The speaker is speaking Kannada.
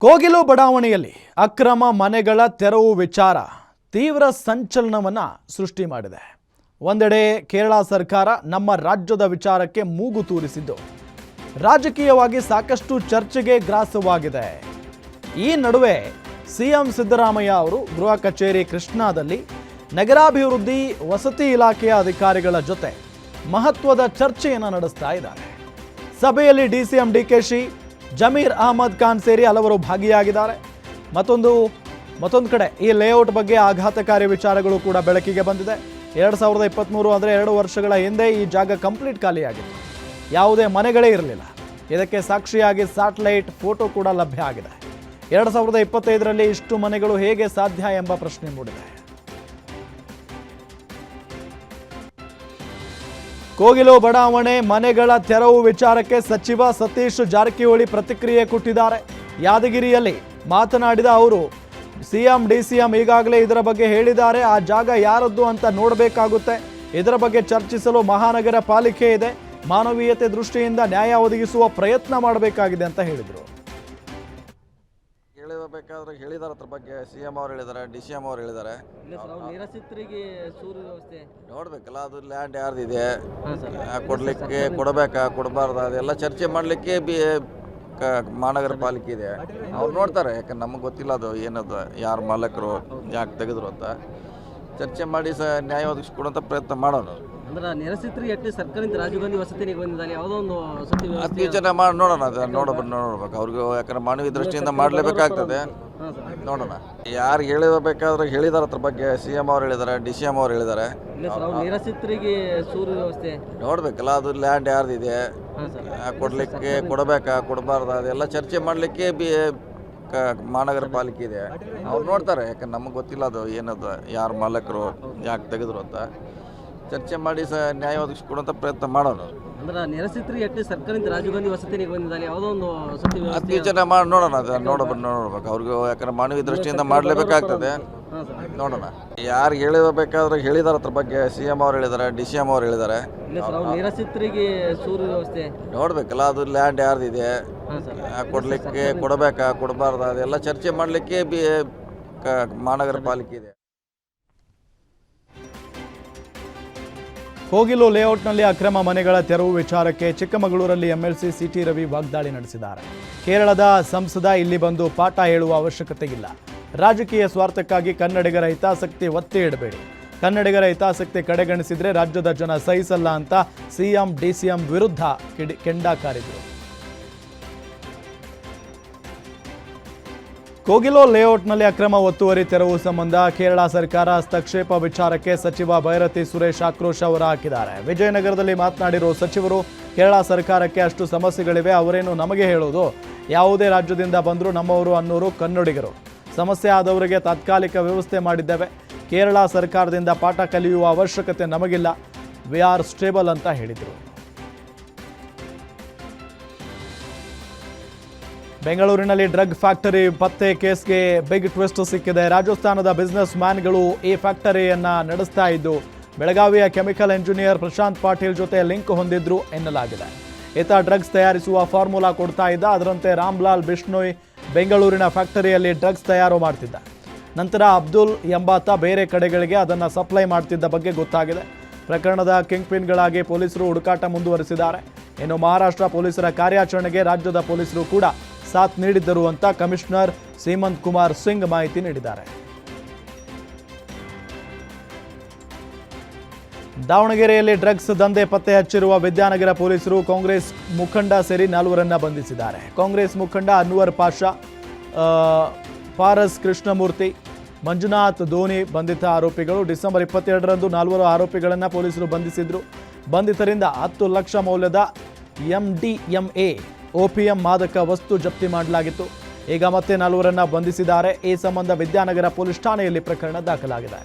ಕೋಗಿಲು ಬಡಾವಣೆಯಲ್ಲಿ ಅಕ್ರಮ ಮನೆಗಳ ತೆರವು ವಿಚಾರ ತೀವ್ರ ಸಂಚಲನವನ್ನು ಸೃಷ್ಟಿ ಮಾಡಿದೆ. ಒಂದೆಡೆ ಕೇರಳ ಸರ್ಕಾರ ನಮ್ಮ ರಾಜ್ಯದ ವಿಚಾರಕ್ಕೆ ಮೂಗು ತೂರಿಸಿದ್ದು ರಾಜಕೀಯವಾಗಿ ಸಾಕಷ್ಟು ಚರ್ಚೆಗೆ ಗ್ರಾಸವಾಗಿದೆ. ಈ ನಡುವೆ ಸಿಎಂ ಸಿದ್ದರಾಮಯ್ಯ ಅವರು ಗೃಹ ಕಚೇರಿ ಕೃಷ್ಣಾದಲ್ಲಿ ನಗರಾಭಿವೃದ್ಧಿ ವಸತಿ ಇಲಾಖೆಯ ಅಧಿಕಾರಿಗಳ ಜೊತೆ ಮಹತ್ವದ ಚರ್ಚೆಯನ್ನು ನಡೆಸ್ತಾ ಇದ್ದಾರೆ. ಸಭೆಯಲ್ಲಿ ಡಿಸಿಎಂ ಡಿಕೆಶಿ, ಜಮೀರ್ ಅಹಮದ್ ಖಾನ್ ಸೇರಿ ಹಲವರು ಭಾಗಿಯಾಗಿದ್ದಾರೆ. ಮತ್ತೊಂದು ಕಡೆ ಈ ಲೇಔಟ್ ಬಗ್ಗೆ ಆಘಾತಕಾರಿ ವಿಚಾರಗಳು ಕೂಡ ಬೆಳಕಿಗೆ ಬಂದಿದೆ. 2023 ಅಂದರೆ 2 ವರ್ಷಗಳ ಹಿಂದೆ ಈ ಜಾಗ ಕಂಪ್ಲೀಟ್ ಖಾಲಿಯಾಗಿತ್ತು. ಯಾವುದೇ ಮನೆಗಳೇ ಇರಲಿಲ್ಲ. ಇದಕ್ಕೆ ಸಾಕ್ಷಿಯಾಗಿ ಸ್ಯಾಟಲೈಟ್ ಫೋಟೋ ಕೂಡ ಲಭ್ಯ ಆಗಿದೆ. 2025ರಲ್ಲಿ ಇಷ್ಟು ಮನೆಗಳು ಹೇಗೆ ಸಾಧ್ಯ ಎಂಬ ಪ್ರಶ್ನೆ ಮೂಡಿದೆ. ಕೋಗಿಲು ಬಡಾವಣೆ ಮನೆಗಳ ತೆರವು ವಿಚಾರಕ್ಕೆ ಸಚಿವ ಸತೀಶ್ ಜಾರಕಿಹೊಳಿ ಪ್ರತಿಕ್ರಿಯೆ ಕೊಟ್ಟಿದ್ದಾರೆ. ಯಾದಗಿರಿಯಲ್ಲಿ ಮಾತನಾಡಿದ ಅವರು, ಸಿಎಂ ಡಿಸಿಎಂ ಈಗಾಗಲೇ ಇದರ ಬಗ್ಗೆ ಹೇಳಿದ್ದಾರೆ. ಆ ಜಾಗ ಯಾರದ್ದು ಅಂತ ನೋಡಬೇಕಾಗುತ್ತೆ. ಇದರ ಬಗ್ಗೆ ಚರ್ಚಿಸಲು ಮಹಾನಗರ ಪಾಲಿಕೆ ಇದೆ. ಮಾನವೀಯತೆ ದೃಷ್ಟಿಯಿಂದ ನ್ಯಾಯ ಒದಗಿಸುವ ಪ್ರಯತ್ನ ಮಾಡಬೇಕಾಗಿದೆ ಅಂತ ಹೇಳಿದರು. ಹೇಳಬೇಕಾದ್ರೆ ಹೇಳಿದಾರೆ, ಅದ್ರ ಬಗ್ಗೆ ಸಿಎಂ ಅವರು ಹೇಳಿದ್ದಾರೆ, ಡಿಸಿಎಂ ಅವರು ಹೇಳಿದ್ದಾರೆ. ನಿರಾಶ್ರಿತರಿಗೆ ಸೂರು ವ್ಯವಸ್ಥೆ ನೋಡ್ಬೇಕಲ್ಲ, ಅದು ಲ್ಯಾಂಡ್ ಯಾರ್ದಿದೆ, ಕೊಡ್ಲಿಕ್ಕೆ ಕೊಡಬೇಕಾ ಕೊಡಬಾರ್ದು, ಅದೆಲ್ಲ ಚರ್ಚೆ ಮಾಡಲಿಕ್ಕೆ ಮಹಾನಗರ ಪಾಲಿಕೆ ಇದೆ. ಅವ್ರು ನೋಡ್ತಾರೆ. ಯಾಕಂದ್ರೆ ನಮಗೆ ಗೊತ್ತಿಲ್ಲ ಅದು ಏನದು, ಯಾರು ಮಾಲಕರು, ಯಾಕೆ ತೆಗೆದ್ರು ಅಂತ ಚರ್ಚೆ ಮಾಡಿ ನ್ಯಾಯ ಒದಗಿಸ್ಕೊಡುವಂಥ ಪ್ರಯತ್ನ ಮಾಡೋಣ. ಅಂದ್ರೆ ನಿರಾಶ್ರಿತರಿಗೆ ಅಟ್ಟಿ ಸರ್ಕಾರದಿಂದ ರಾಜೀವ್ ಗಾಂಧಿ ವಸತಿ ನಿಗಮದಲ್ಲಿ ಯಾವುದೋ ಒಂದು ವಸತಿ ಅತಿ ವಿಚಾರ ಮಾಡಿ ನೋಡೋಣ. ಅದು ನೋಡ್ಬೇಕು ಅವ್ರಿಗೆ, ಯಾಕಂದ್ರೆ ಮಾನವೀಯ ದೃಷ್ಟಿಯಿಂದ ಮಾಡಲೇಬೇಕಾಗ್ತದೆ. ನೋಡೋಣ. ಯಾರು ಹೇಳಬೇಕಾದ್ರೆ ಹೇಳಿದಾರೆ, ಅದ್ರ ಬಗ್ಗೆ ಸಿಎಂ ಅವರು ಹೇಳಿದ್ದಾರೆ, ಡಿಸಿಎಂ ಅವರು ಹೇಳಿದ್ದಾರೆ. ನಿರಾಶ್ರಿತರಿಗೆ ಸೂರು ವ್ಯವಸ್ಥೆ ನೋಡ್ಬೇಕಲ್ಲ, ಅದು ಲ್ಯಾಂಡ್ ಯಾರ್ದಿದೆ, ಕೊಡ್ಲಿಕ್ಕೆ ಕೊಡಬೇಕಾ ಕೊಡಬಾರ್ದು, ಅದೆಲ್ಲ ಚರ್ಚೆ ಮಾಡಲಿಕ್ಕೆ ಮಹಾನಗರ ಪಾಲಿಕೆ ಇದೆ. ಅವ್ರು ನೋಡ್ತಾರೆ. ಯಾಕಂದ್ರೆ ನಮಗೆ ಗೊತ್ತಿಲ್ಲ ಅದು ಏನದು, ಯಾರು ಮಾಲಕರು, ಯಾಕೆ ತೆಗೆದ್ರು ಅಂತ ಚರ್ಚೆ ಮಾಡಿ ನ್ಯಾಯ ಒದಗಿಸ್ಕೊಡುವಂಥ ಪ್ರಯತ್ನ ಮಾಡೋಣ. ಅಂದ್ರೆ ನಿರಾಶ್ರಿತರಿಗೆ ಅಟ್ಟಿ ಸರ್ಕಾರದಿಂದ ರಾಜೀವ್ ಗಾಂಧಿ ವಸತಿ ನಿಗಮದಲ್ಲಿ ಯಾವುದೋ ಒಂದು ವಸತಿ ಅತಿ ವಿಚಾರ ಮಾಡಿ ನೋಡೋಣ. ಅದು ನೋಡ್ಬೇಕು ಅವ್ರಿಗೆ, ಯಾಕಂದ್ರೆ ಮಾನವೀಯ ದೃಷ್ಟಿಯಿಂದ ಮಾಡಲೇಬೇಕಾಗ್ತದೆ. ನೋಡೋಣ. ಯಾರು ಹೇಳಬೇಕಾದ್ರೆ ಹೇಳಿದಾರೆ, ಅದ್ರ ಬಗ್ಗೆ ಸಿಎಂ ಅವರು ಹೇಳಿದ್ದಾರೆ, ಡಿಸಿಎಂ ಅವರು ಹೇಳಿದ್ದಾರೆ. ನಿರಾಶ್ರಿತರಿಗೆ ಸೂರು ವ್ಯವಸ್ಥೆ ನೋಡ್ಬೇಕಲ್ಲ, ಅದು ಲ್ಯಾಂಡ್ ಯಾರ್ದಿದೆ, ಕೊಡ್ಲಿಕ್ಕೆ ಕೊಡಬೇಕಾ ಕೊಡಬಾರ್ದು, ಅದೆಲ್ಲ ಚರ್ಚೆ ಮಾಡಲಿಕ್ಕೆ ಮಹಾನಗರ ಪಾಲಿಕೆ ಇದೆ. ಕೋಗಿಲು ಲೇಔಟ್ನಲ್ಲಿ ಅಕ್ರಮ ಮನೆಗಳ ತೆರವು ವಿಚಾರಕ್ಕೆ ಚಿಕ್ಕಮಗಳೂರಲ್ಲಿ ಎಂಎಲ್ಸಿ ಸಿಟಿ ರವಿ ವಾಗ್ದಾಳಿ ನಡೆಸಿದ್ದಾರೆ. ಕೇರಳದ ಸಂಸದ ಇಲ್ಲಿ ಬಂದು ಪಾಠ ಹೇಳುವ ಅವಶ್ಯಕತೆ ಇಲ್ಲ. ರಾಜಕೀಯ ಸ್ವಾರ್ಥಕ್ಕಾಗಿ ಕನ್ನಡಿಗರ ಹಿತಾಸಕ್ತಿ ಒತ್ತಿ ಇಡಬೇಡಿ. ಕನ್ನಡಿಗರ ಹಿತಾಸಕ್ತಿ ಕಡೆಗಣಿಸಿದ್ರೆ ರಾಜ್ಯದ ಜನ ಸಹಿಸಲ್ಲ ಅಂತ ಸಿಎಂ ಡಿಸಿಎಂ ವಿರುದ್ಧ ಕೆಂಡಕಾರಿದರು. ಕೋಗಿಲು ಲೇಔಟ್ನಲ್ಲಿ ಅಕ್ರಮ ಒತ್ತುವರಿ ತೆರವು ಸಂಬಂಧ ಕೇರಳ ಸರ್ಕಾರ ಹಸ್ತಕ್ಷೇಪ ವಿಚಾರಕ್ಕೆ ಸಚಿವ ಭೈರತಿ ಸುರೇಶ್ ಆಕ್ರೋಶ ಹೊರಹಾಕಿದ್ದಾರೆ. ವಿಜಯನಗರದಲ್ಲಿ ಮಾತನಾಡಿರುವ ಸಚಿವರು, ಕೇರಳ ಸರ್ಕಾರಕ್ಕೆ ಅಷ್ಟು ಸಮಸ್ಯೆಗಳಿವೆ, ಅವರೇನು ನಮಗೆ ಹೇಳೋದು, ಯಾವುದೇ ರಾಜ್ಯದಿಂದ ಬಂದರೂ ನಮ್ಮವರು ಅನ್ನೋರು ಕನ್ನಡಿಗರು. ಸಮಸ್ಯೆ ಆದವರಿಗೆ ತಾತ್ಕಾಲಿಕ ವ್ಯವಸ್ಥೆ ಮಾಡಿದ್ದೇವೆ. ಕೇರಳ ಸರ್ಕಾರದಿಂದ ಪಾಠ ಕಲಿಯುವ ಅವಶ್ಯಕತೆ ನಮಗಿಲ್ಲ. ವಿ ಆರ್ ಸ್ಟೇಬಲ್ ಅಂತ ಹೇಳಿದರು. ಬೆಂಗಳೂರಿನಲ್ಲಿ ಡ್ರಗ್ ಫ್ಯಾಕ್ಟರಿ ಪತ್ತೆ ಕೇಸ್ಗೆ ಬಿಗ್ ಟ್ವಿಸ್ಟ್ ಸಿಕ್ಕಿದೆ. ರಾಜಸ್ಥಾನದ ಬಿಸ್ನೆಸ್ ಮ್ಯಾನ್ಗಳು ಈ ಫ್ಯಾಕ್ಟರಿಯನ್ನು ನಡೆಸ್ತಾ ಇದ್ದು ಬೆಳಗಾವಿಯ ಕೆಮಿಕಲ್ ಎಂಜಿನಿಯರ್ ಪ್ರಶಾಂತ್ ಪಾಟೀಲ್ ಜೊತೆ ಲಿಂಕ್ ಹೊಂದಿದ್ರು ಎನ್ನಲಾಗಿದೆ. ಈತ ಡ್ರಗ್ಸ್ ತಯಾರಿಸುವ ಫಾರ್ಮುಲಾ ಕೊಡ್ತಾ ಇದ್ದ. ಅದರಂತೆ ರಾಮ್ಲಾಲ್ ಬಿಷ್ಣೋಯ್ ಬೆಂಗಳೂರಿನ ಫ್ಯಾಕ್ಟರಿಯಲ್ಲಿ ಡ್ರಗ್ಸ್ ತಯಾರು ಮಾಡ್ತಿದ್ದ. ನಂತರ ಅಬ್ದುಲ್ ಎಂಬಾತ ಬೇರೆ ಕಡೆಗಳಿಗೆ ಅದನ್ನು ಸಪ್ಲೈ ಮಾಡ್ತಿದ್ದ ಬಗ್ಗೆ ಗೊತ್ತಾಗಿದೆ. ಪ್ರಕರಣದ ಕಿಂಗ್ ಪಿನ್ಗಳಾಗಿ ಪೊಲೀಸರು ಹುಡುಕಾಟ ಮುಂದುವರಿಸಿದ್ದಾರೆ. ಇನ್ನು ಮಹಾರಾಷ್ಟ್ರ ಪೊಲೀಸರ ಕಾರ್ಯಾಚರಣೆಗೆ ರಾಜ್ಯದ ಪೊಲೀಸರು ಕೂಡ ಸಾಥ್ ನೀಡಿದ್ದರು ಅಂತ ಕಮಿಷನರ್ ಸೀಮಂತ್ ಕುಮಾರ್ ಸಿಂಗ್ ಮಾಹಿತಿ ನೀಡಿದ್ದಾರೆ. ದಾವಣಗೆರೆಯಲ್ಲಿ ಡ್ರಗ್ಸ್ ದಂಧೆ ಪತ್ತೆ ಹಚ್ಚಿರುವ ವಿದ್ಯಾನಗರ ಪೊಲೀಸರು ಕಾಂಗ್ರೆಸ್ ಮುಖಂಡ ಸೇರಿ 4ರನ್ನ ಬಂಧಿಸಿದ್ದಾರೆ. ಕಾಂಗ್ರೆಸ್ ಮುಖಂಡ ಅನ್ವರ್ ಪಾಷಾ, ಪಾರಸ್ ಕೃಷ್ಣಮೂರ್ತಿ, ಮಂಜುನಾಥ್ ಧೋನಿ ಬಂಧಿತ ಆರೋಪಿಗಳು. ಡಿಸೆಂಬರ್ 22ರಂದು 4 ಆರೋಪಿಗಳನ್ನು ಪೊಲೀಸರು ಬಂಧಿಸಿದ್ರು. ಬಂಧಿತರಿಂದ 10 ಲಕ್ಷ ಮೌಲ್ಯದ MDMA OPM ಮಾದಕ ವಸ್ತು ಜಪ್ತಿ ಮಾಡಲಾಗಿತ್ತು. ಈಗ ಮತ್ತೆ 4ರನ್ನ ಬಂಧಿಸಿದ್ದಾರೆ. ಈ ಸಂಬಂಧ ವಿದ್ಯಾನಗರ ಪೊಲೀಸ್ ಠಾಣೆಯಲ್ಲಿ ಪ್ರಕರಣ ದಾಖಲಾಗಿದೆ.